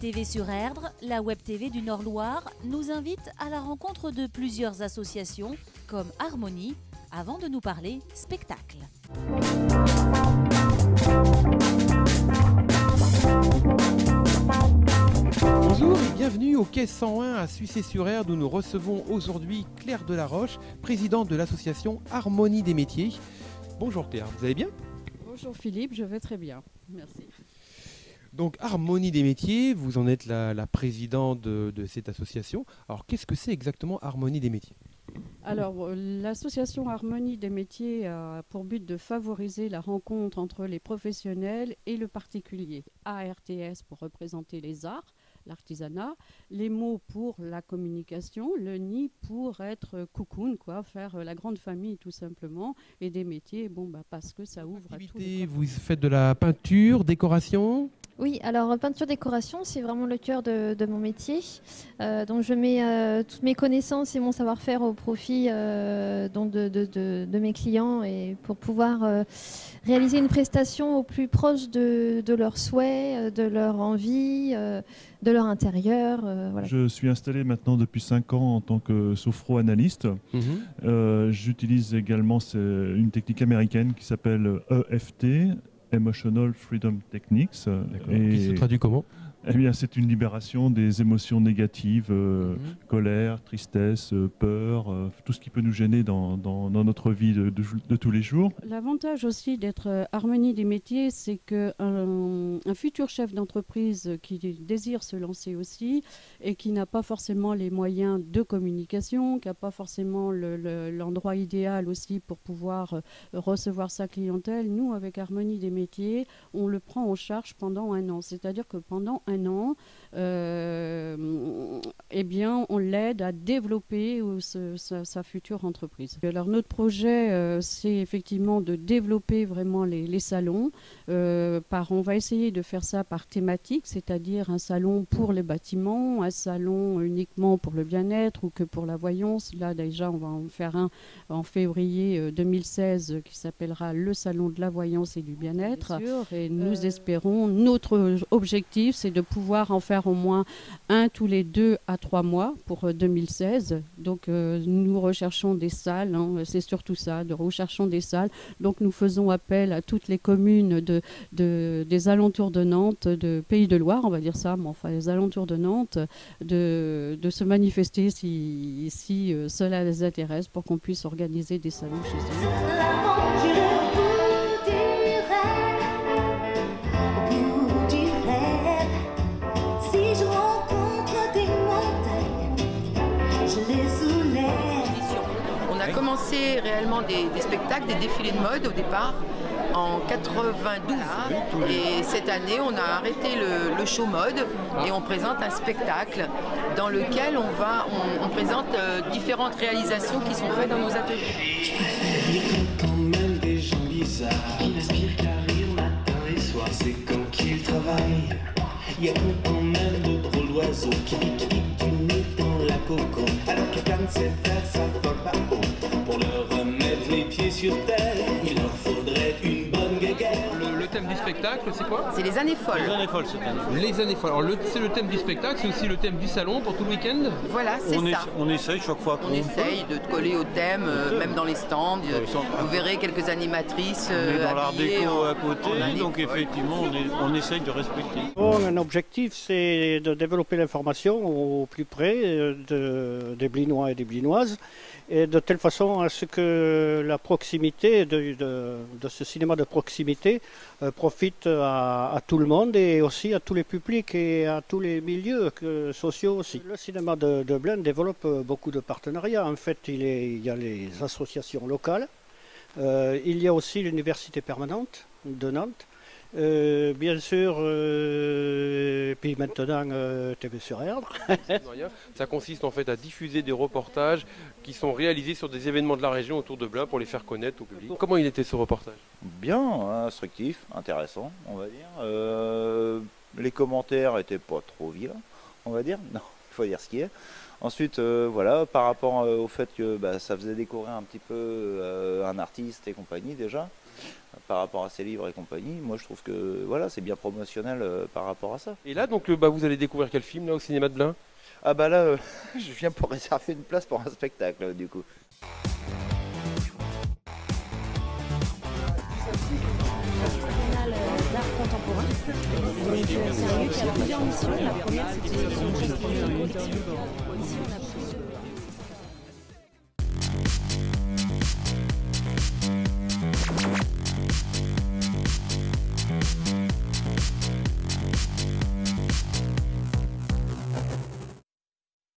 TV sur Erdre, la Web TV du Nord-Loire, nous invite à la rencontre de plusieurs associations comme Harmonie, avant de nous parler spectacle. Bonjour et bienvenue au Quai 101 à Suissé-sur-Erdre où nous recevons aujourd'hui Claire Delaroche, présidente de l'association Harmonie des métiers. Bonjour Claire, vous allez bien? Bonjour Philippe, je vais très bien, merci. Donc Harmonie des métiers, vous en êtes la présidente de cette association. Alors qu'est-ce que c'est exactement Harmonie des métiers? Alors l'association Harmonie des métiers a pour but de favoriser la rencontre entre les professionnels et le particulier. ARTS pour représenter les arts, l'artisanat, les mots pour la communication, le nid pour être cocoon, quoi, faire la grande famille tout simplement, et des métiers, parce que ça ouvre à tout. Vous faites de la peinture, décoration? Oui, alors peinture-décoration, c'est vraiment le cœur de mon métier. Donc je mets toutes mes connaissances et mon savoir-faire au profit de mes clients et pour pouvoir réaliser une prestation au plus proche de leurs souhaits, de leur envie, de leur intérieur. Voilà. Je suis installé maintenant depuis 5 ans en tant que sophro-analyste. J'utilise également une technique américaine qui s'appelle EFT. Emotional Freedom Techniques. Et qui se traduit comment? Eh bien, c'est une libération des émotions négatives, colère, tristesse, peur, tout ce qui peut nous gêner dans notre vie de tous les jours. L'avantage aussi d'être Harmonie des métiers, c'est qu'un futur chef d'entreprise qui désire se lancer aussi et qui n'a pas forcément les moyens de communication, qui n'a pas forcément l'endroit idéal aussi pour pouvoir recevoir sa clientèle, nous, avec Harmonie des métiers, on le prend en charge pendant 1 an. C'est-à-dire que pendant 1 an, eh bien, on l'aide à développer sa future entreprise. Alors notre projet, c'est effectivement de développer vraiment les salons. On va essayer de faire ça par thématique, c'est-à-dire un salon pour les bâtiments, un salon uniquement pour le bien-être ou que pour la voyance. Là déjà, on va en faire un en février 2016 qui s'appellera le salon de la voyance et du bien-être. Et nous espérons, notre objectif, c'est de pouvoir en faire au moins un tous les 2 à 3 mois pour 2016. Donc nous recherchons des salles, hein, c'est surtout ça, nous recherchons des salles. Donc nous faisons appel à toutes les communes des alentours de Nantes, de Pays de Loire, on va dire ça, mais enfin les alentours de Nantes, de se manifester si cela les intéresse pour qu'on puisse organiser des salons chez eux. On a commencé réellement des spectacles, des défilés de mode au départ en 92 et cette année on a arrêté le show mode et on présente un spectacle dans lequel on présente différentes réalisations qui sont faites dans nos ateliers. Il y a quand même des gens bizarres qui n'aspirent qu'à rire matin et soir, c'est quand qu'ils travaillent. Il y a quand même de drôles d'oiseaux qui piquent du nez dans la coco. Alors quelqu'un sait faire ça vole pas haut. Pour leur remettre les pieds sur terre, il leur faudrait une bonne guéguerre. Le thème du spectacle, c'est quoi? C'est les années folles. Les années folles cette année. Les années folles. Alors c'est le thème du spectacle, c'est aussi le thème du salon pour tout le week-end? Voilà, c'est ça. On essaye chaque fois qu'on On essaye de coller au thème, même dans les stands. Vous verrez quelques animatrices on est dans l'art déco à côté, donc folles. effectivement on essaye de respecter. Un objectif, c'est de développer l'information au plus près des Blinois et des Blinoises, et de telle façon à ce que la proximité de ce cinéma de proximité profite à tout le monde et aussi à tous les publics et à tous les milieux sociaux aussi. Le cinéma de Blaine développe beaucoup de partenariats. En fait, il y a les associations locales, il y a aussi l'université permanente de Nantes, bien sûr, puis maintenant TV sur Erdre. Ça consiste en fait à diffuser des reportages qui sont réalisés sur des événements de la région autour de Blain pour les faire connaître au public. Comment il était ce reportage? Bien, instructif, intéressant, on va dire. Les commentaires étaient pas trop vilains, on va dire. Non, il faut dire ce qui est. Ensuite, voilà, par rapport au fait que ça faisait découvrir un petit peu un artiste et compagnie déjà. par rapport à ses livres et compagnie. Moi, je trouve que voilà, c'est bien promotionnel par rapport à ça. Et là, donc, vous allez découvrir quel film là au cinéma de Blain? Ah bah là, je viens pour réserver une place pour un spectacle, du coup. D'art contemporain. Donc c'est un lieu qui a plusieurs missions. La première, c'est une collection. Ici, on a plus de